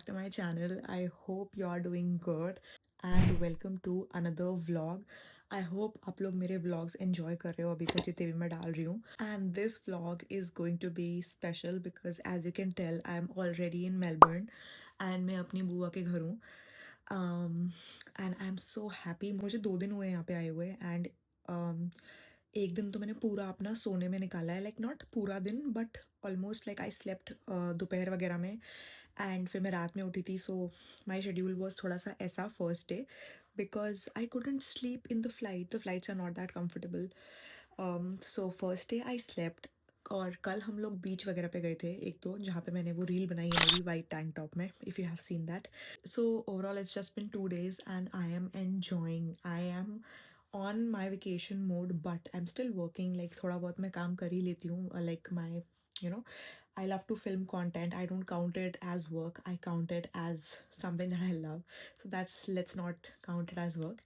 back to my channel. I hope you are doing good and welcome to another vlog. I hope आप लोग मेरे vlogs enjoy कर रहे हो अभी तक जितने भी मैं डाल रही हूँ. And this vlog is going to be special because as you can tell I am already in Melbourne and मैं अपनी बुआ के घर हूँ. And I'm so happy. मुझे 2 दिन हुए यहाँ पे आए हुए and एक दिन तो मैंने पूरा अपना सोने में निकाला है, लाइक नॉट पूरा दिन but almost like I slept दोपहर वगैरह में एंड फिर मैं रात में उठी थी. सो माई शेड्यूल वॉज थोड़ा सा ऐसा first day because I couldn't sleep in the flights are not that comfortable. So first day I slept और कल हम लोग बीच वगैरह पे गए थे एक तो, जहाँ पे मैंने वो रील बनाई है मेरी वाइट टैंक टॉप में, if you have seen that. So overall, it's just been 2 days and I am enjoying. I am on my vacation mode, but I'm still working. Like थोड़ा बहुत मैं काम कर ही लेती हूँ. Like my, you know, I love to film content. I don't count it as work. I count it as something that I love. So that's, let's not count it as work.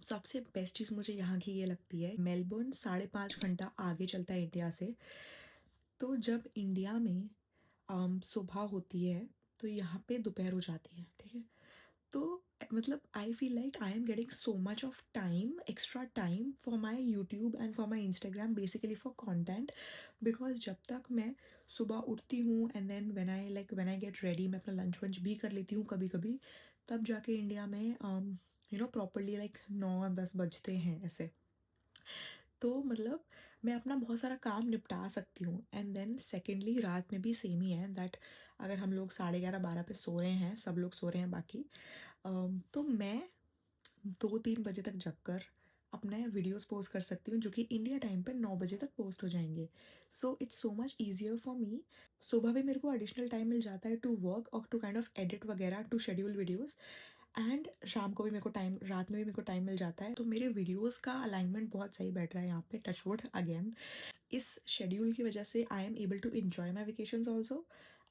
सबसे best चीज़ मुझे यहाँ की ये लगती है, Melbourne 5.5 घंटा आगे चलता है इंडिया से. तो जब इंडिया में सुबह होती है तो यहाँ पे दोपहर हो जाती है, ठीक है. तो मतलब I feel like I am getting so much of time, extra time for my YouTube and for my Instagram, basically for content. Because जब तक मैं सुबह उठती हूँ and then when I get ready, मैं अपना लंच वंच भी कर लेती हूँ कभी कभी, तब जाके इंडिया में प्रॉपरली लाइक 9-10 बजते हैं ऐसे. तो मतलब मैं अपना बहुत सारा काम निपटा सकती हूँ. एंड देन सेकेंडली रात में भी सेम ही है दैट अगर हम लोग 11:30-12 पे सो रहे हैं, सब लोग सो रहे हैं बाकी, तो मैं 2-3 बजे तक जग कर अपने वीडियोस पोस्ट कर सकती हूँ जो कि इंडिया टाइम पे 9 बजे तक पोस्ट हो जाएंगे. So it's so much easier for me. सुबह भी मेरे को एडिशनल टाइम मिल जाता है टू वर्क और टू काइंड ऑफ एडिट वगैरह, टू शेड्यूल वीडियोस. एंड शाम को भी मेरे को टाइम, रात में भी मेरे को टाइम मिल जाता है. तो मेरे वीडियोस का अलाइनमेंट बहुत सही बैठ रहा है यहाँ पे, टचवुड अगेन. इस शेड्यूल की वजह से I am able to enjoy my vacations also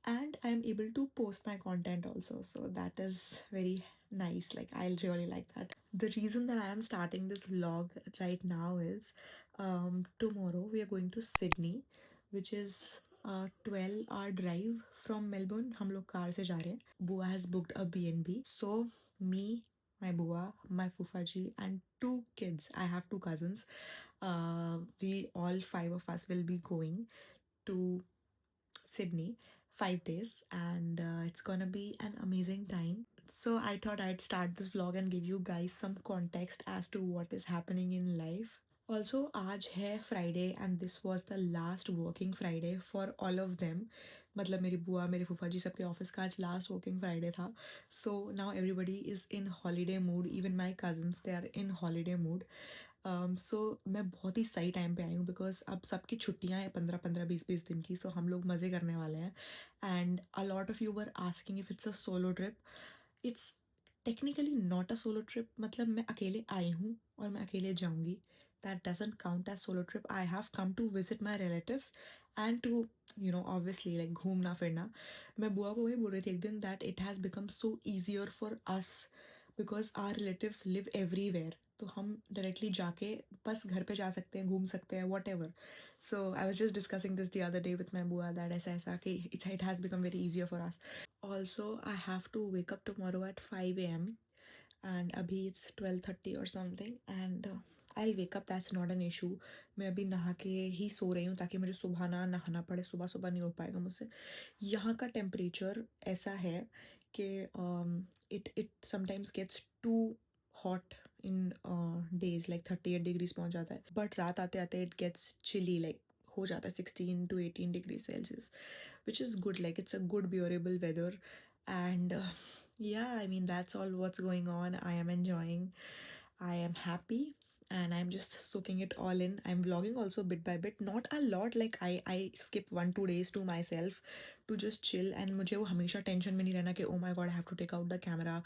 and I am able to post my content also. So that is very nice. Like I really like that. The reason that I am starting this vlog right now is tomorrow we are going to Sydney, which is a 12-hour drive from Melbourne. हम लोग car से जा रहे हैं. Bua has booked a B&B. So me, my Bua, my Fufaji and 2 kids. I have 2 cousins. We all 5 of us will be going to Sydney 5 days, and it's gonna be an amazing time. So I thought I'd start this vlog and give you guys some context as to what is happening in life. Also, आज है Friday and this was the last working Friday for all of them. मतलब मेरी बुआ, मेरे फूफा जी, सबके office का आज लास्ट वर्किंग फ्राइडे था. So now everybody is in holiday mood. Even my cousins, they are in holiday mood. So मैं बहुत ही सही टाइम पे आई हूँ बिकॉज अब सबकी छुट्टियाँ हैं 15-15, 20-20 दिन की. सो हम लोग मज़े करने वाले हैं. And a lot of you were asking if it's a solo trip. It's technically not a solo trip. मतलब मैं अकेले आई हूँ और मैं अकेले जाऊँगी. That doesn't count as solo trip. I have come to visit my relatives and to obviously like घूमना फिरना. मैं बुआ को वही बोल रही थी एक दिन that it has become so easier for us because our relatives live everywhere. तो हम डायरेक्टली जाके बस घर पे जा सकते हैं, घूम सकते हैं, whatever. So I was just discussing this the other day with my बुआ दैट ऐसा ऐसा कि it has become very easier for us. Also I have to wake up tomorrow at 5 AM and अभी it's 12:30 और something and I wake up, that's not an issue. मैं अभी नहा के ही सो रही हूँ ताकि मुझे सुबह ना नहाना पड़े. सुबह सुबह नहीं हो पाएगा मुझसे. यहाँ का टेम्परेचर ऐसा है कि it sometimes gets too hot in days, like 38 degrees पहुँच जाता है. बट रात आते आते इट गेट्स चिली, लाइक हो जाता है 16 to 18 degree Celsius, which is good. Like it's a good bearable weather. And yeah, I mean that's all what's going on. I am enjoying, I am happy, and I'm just soaking it all in. I'm vlogging also bit by bit, not a lot. Like I skip 1-2 days to myself to just chill. And मुझे वो हमेशा tension में नहीं रहना कि oh my god I have to take out the camera,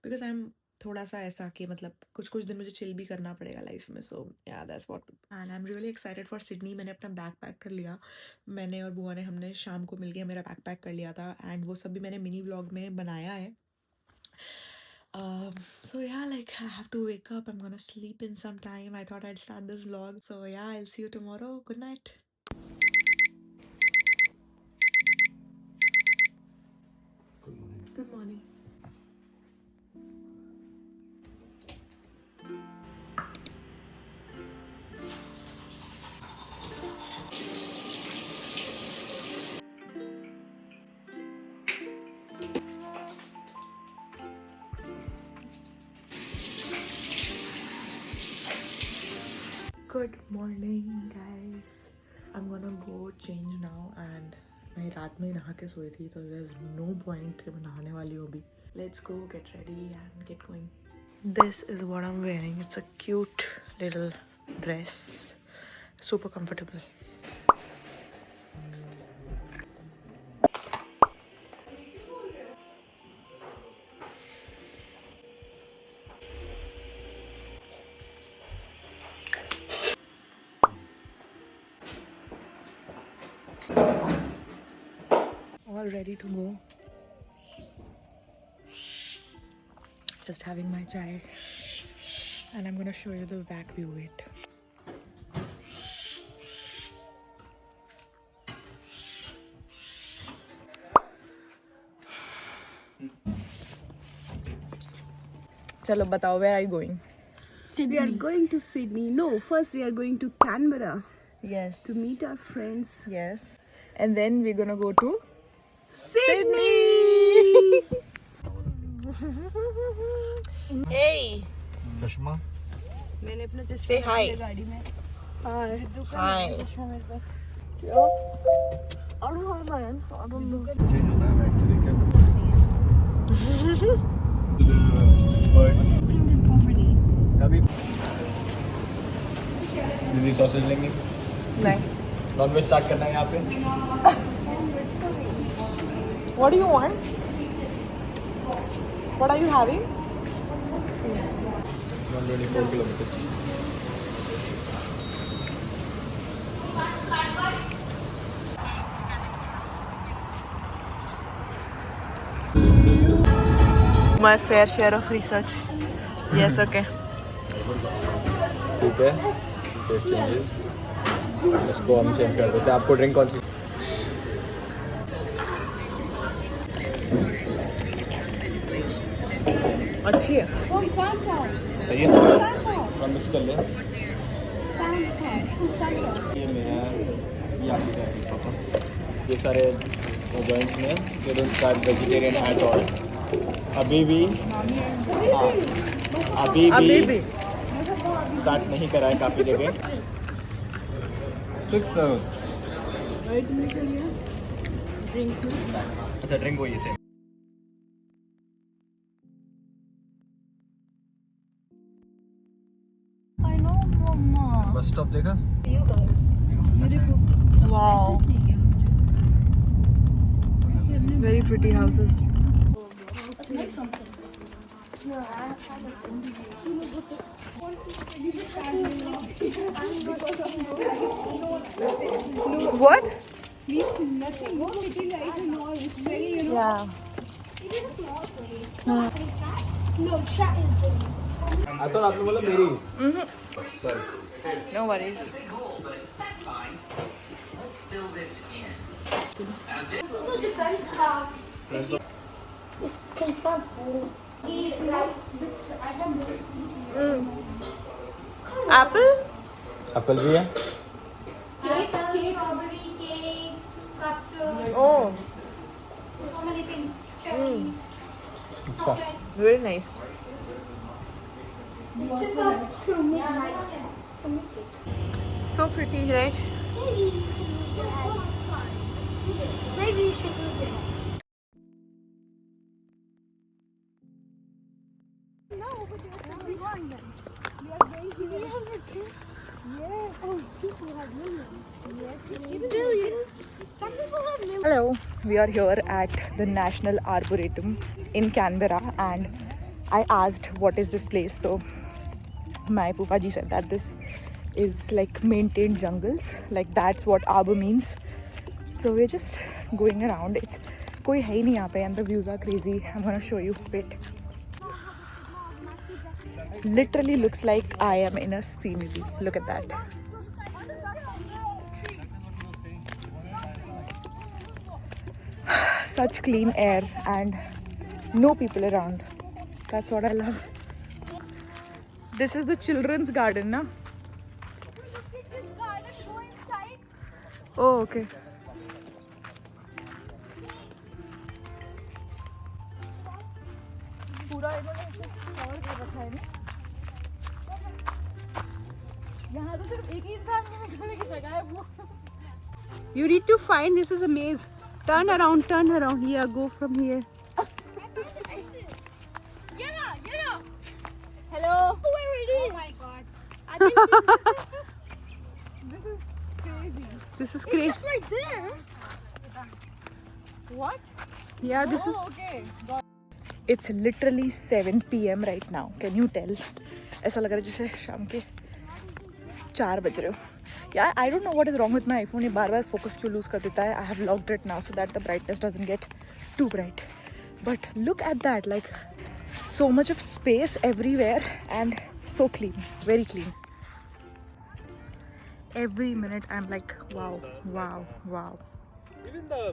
because I'm थोड़ा सा ऐसा कि मतलब कुछ कुछ दिन मुझे चिल भी करना पड़ेगा लाइफ में. सो या that's what. And I am really excited for Sydney. मैंने अपना बैग पैक कर लिया. मैंने और बुआ ने, हमने शाम को मिलके मेरा बैग पैक कर लिया था एंड वो सब भी मैंने मिनी व्लॉग में बनाया है. So yeah, like I have to wake up. I'm gonna sleep in some time. I thought I'd start this vlog. So yeah, I'll see you tomorrow. Good night. Good morning. Good morning. Good morning guys. I'm gonna go change now and मैं रात में नहा के सोई थी तो there's no point कि मैं नहाने वाली हूँ अभी. Let's go get ready and get going. This is what I'm wearing. It's a cute little dress. Super comfortable. All ready to go. Just having my chai and I'm gonna show you the back view. Wait. Chalo batao, where are you going? We are going to Sydney. No, first we are going to Canberra Yes. to meet our friends. Yes. And then we're gonna go to Sydney! Hey. चश्मा मैंने अपना चश्मा Say hi. रख दिया गाड़ी में. Hi. I don't know, man. I don't know. Change होता है एक्चुअली क्या करता है कभी दीदी सॉसेज लेंगे नहीं. नॉन वेज स्टार्ट करना है यहाँ पे What do you want? What are you having? 124 kilometers. My fair share of research. Yes, okay. ठीक है सेफ चेंजेस इसको हम चेंज कर देते हैं आपको ड्रिंक कौन सी अच्छी है. सही है हम मिक्स कर लें ये मेरा ये आपका है पापा ये सारे जॉइंट्स में they don't start vegetarian at all अभी भी हाँ अभी भी स्टार्ट नहीं करा है काफ़ी जगह अच्छा ड्रिंक वही से बस स्टॉप देखा Wow. Very pretty houses. What? It's nothing, no city life and all. It's very, Yeah. I thought आपने बोला मेरी sorry No worries. Apple? Apple भी है Strawberry cake, custard, Oh, so many things. Cherries, अच्छा chocolate. very nice. It's about to midnight to make it. So pretty, right? Maybe you should do it. Hello, we are here at the National Arboretum in Canberra and I asked what is this place, so my Fupaji said that this is like maintained jungles, like that's what arbor means. So we're just going around. It's koi hai nahi yahan pe and the views are crazy. I'm gonna show you. Wait. Literally looks like I am in a scenery. Look at that. Such clean air and No people around. That's what I love. This is the children's garden, na? Oh, okay. पूरा इन्होंने इसे cover कर रखा है ना। यहाँ तो सिर्फ एक ही इंसान के निकलने की जगह है वो। You need to find, this is a maze. Turn around, turn around. Yeah, go from here. Hello. Where it is? Oh my god. This is crazy. This is crazy. It's right there. What? Yeah, this is. Oh, okay. It's literally 7 p.m. right now. Can you tell? ऐसा लग रहा है जैसे शाम के 4 बज रहे हो. Yeah, I don't know what is wrong with my iPhone. ये बार-बार focus क्यों lose कर देता है. I have locked it now so that the brightness doesn't get too bright. But look at that, like so much of space everywhere and so clean, very clean. Every minute I'm like, wow, wow, wow. Even I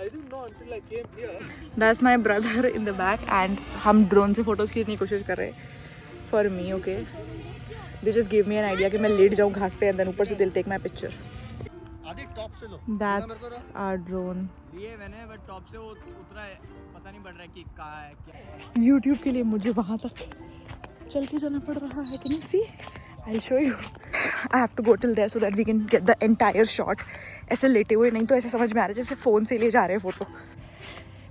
didn't know until I came here. That's my brother in the back and हम drone से photos खींचने की कोशिश कर रहे हैं. For me, okay. They just gave me an idea कि मैं लेट जाऊँ घास पे and then ऊपर से they'll take my picture. आदि टॉप से लो. That's our drone. लिए मैंने बट टॉप से वो उतरा है, पता नहीं पड़ रहा है कि कहाँ है क्या. YouTube के लिए मुझे वहाँ तक चल के जाना पड़ रहा है. Can you see? I'll show you. I have to go till there so that we can get the entire shot. ऐसे लेटे हुए नहीं तो ऐसे समझ में आ रहा है जैसे फ़ोन से ले जा रहे हैं फ़ोटो.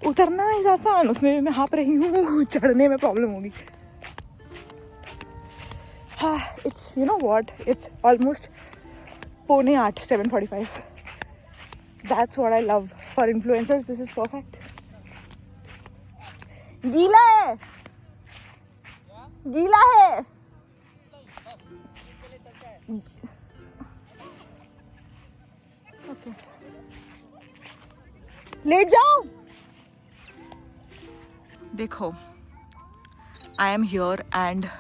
उतरना है आसान, उसमें मैं हाँप रही हूँ, चढ़ने में प्रॉब्लम होगी. It's, you know what? It's almost 7:45. 7:45. That's what I love. For influencers, this is perfect. गीला है. गीला है. Okay. लेट जाओ. देखो, I am here and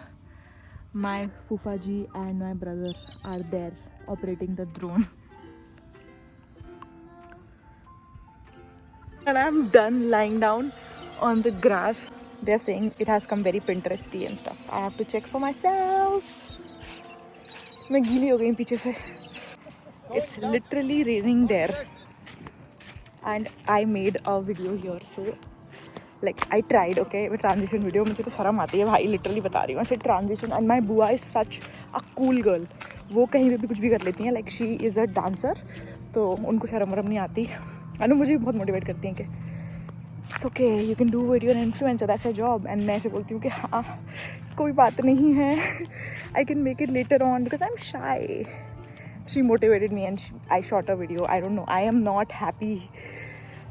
my Fufa ji and my brother are there operating the drone. And I'm done lying down on the grass. They're saying it has come very Pinteresty and stuff. I have to check for myself. मैं गीली हो गई पीछे से. It's literally raining there. And I made a video here, so like I tried, okay, with transition video. मुझे तो शर्म आती है भाई, literally बता रही हूँ. I said transition and my बुआ is such a cool girl. वो कहीं पे भी कुछ भी कर लेती हैं. Like she is a dancer, तो उनको शर्म वरम नहीं आती. अनु मुझे भी बहुत मोटिवेट करती हैं कि it's okay, you can do it, you're an influencer, that's your job. And मैं ऐसे बोलती हूँ कि हाँ कोई बात नहीं है. I can make it later on because I'm shy. She motivated me and I shot a video. I don't know, I am not happy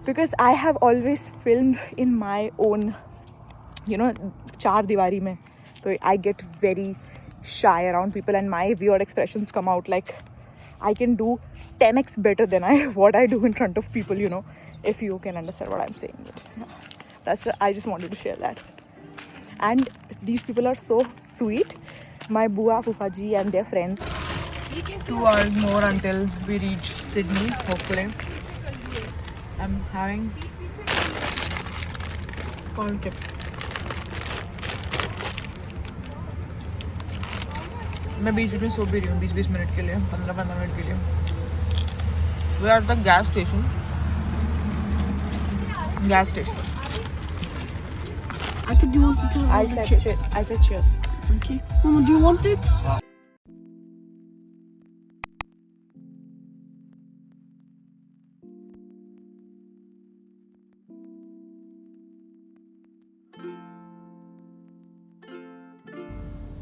because I have always filmed in my own, you know, चार दीवारी में. So I get very shy around people and my weird expressions come out. Like I can do 10x better than what I do in front of people, you know, if you can understand what I'm saying. But yeah, I just wanted to share that. And these people are so sweet. My Bua, Fufaji and their friends. 2 hours more until we reach Sydney, hopefully. I'm having corn chip. मैं बीच में सो भी रही हूँ 20-20 minute के लिए, 15-15 minute के लिए. We are at the gas station. I think you want to tell I said cheers. Okay. Mama, do you want it?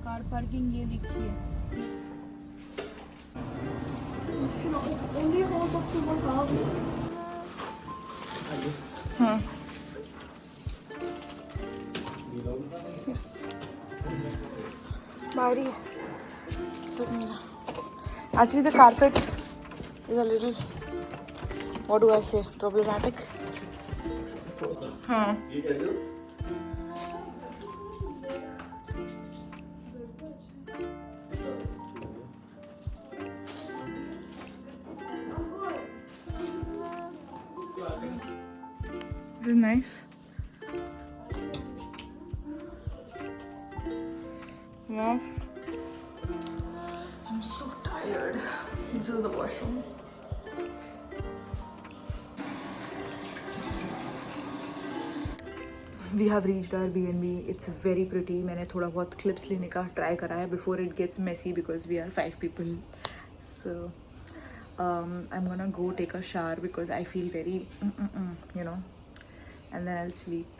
Car parking ये लिखी है. हाँ. Yes. बाहरी है. सब मेरा. Actually, the carpet is a little, what do I say, problematic. हाँ. This is nice. Wow. I'm so tired. This is the washroom. We have reached our B&B. It's very pretty. मैंने थोड़ा बहुत clips लेने का try करा है before it gets messy because we are 5 people. So I'm gonna go take a shower because I feel very you know, and then I'll sleep.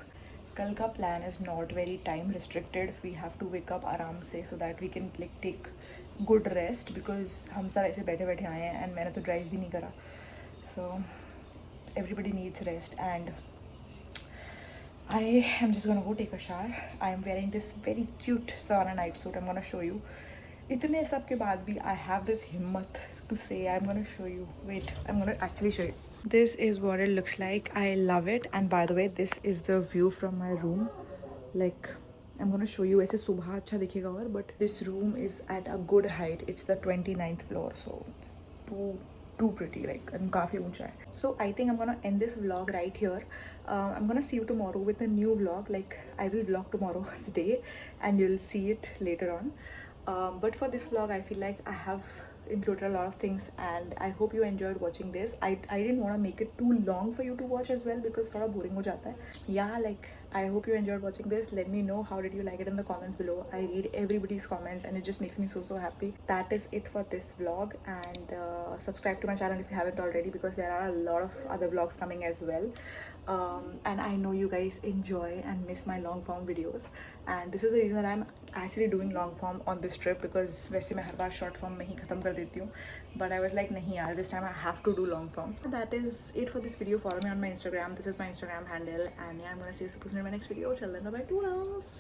कल का plan is not very time restricted. We have to wake up आराम से so that we can like take good rest because हम सब ऐसे बैठे बैठे आए हैं and मैंने तो drive भी नहीं करा. So everybody needs rest and I am just gonna go take a shower. I am wearing this very cute Savannah night suit. I'm gonna show you. इतने सब के बाद भी I have this हिम्मत to say I'm gonna show you. Wait, I'm gonna actually show you. This is what it looks like. I love it. And by the way, this is the view from my room. Like, I'm gonna show you. ऐसे सुबह अच्छा दिखेगा और but this room is at a good height. It's the 29th floor, so it's too pretty, like and काफ़ी ऊंचा है. So I think I'm gonna end this vlog right here. I'm gonna see you tomorrow with a new vlog. Like I will vlog tomorrow's day and you'll see it later on. But for this vlog I feel like I have included a lot of things and I hope you enjoyed watching this. I didn't want to make it too long for you to watch as well because थोड़ा boring हो जाता है. Yeah, like I hope you enjoyed watching this. Let me know how did you like it in the comments below. I read everybody's comments and it just makes me so happy. That is it for this vlog and subscribe to my channel if you haven't already because there are a lot of other vlogs coming as well. And I know you guys enjoy and miss my long form videos and this is the reason I'm actually doing long form on this trip because वैसे मैं हर बार short form में ही ख़त्म कर देती हूँ but I was like नहीं यार this time I have to do long form. That is it for this video. Follow me on my Instagram. This is my Instagram handle and yeah, I'm gonna see you in my next video. Till then, bye bye, toodles.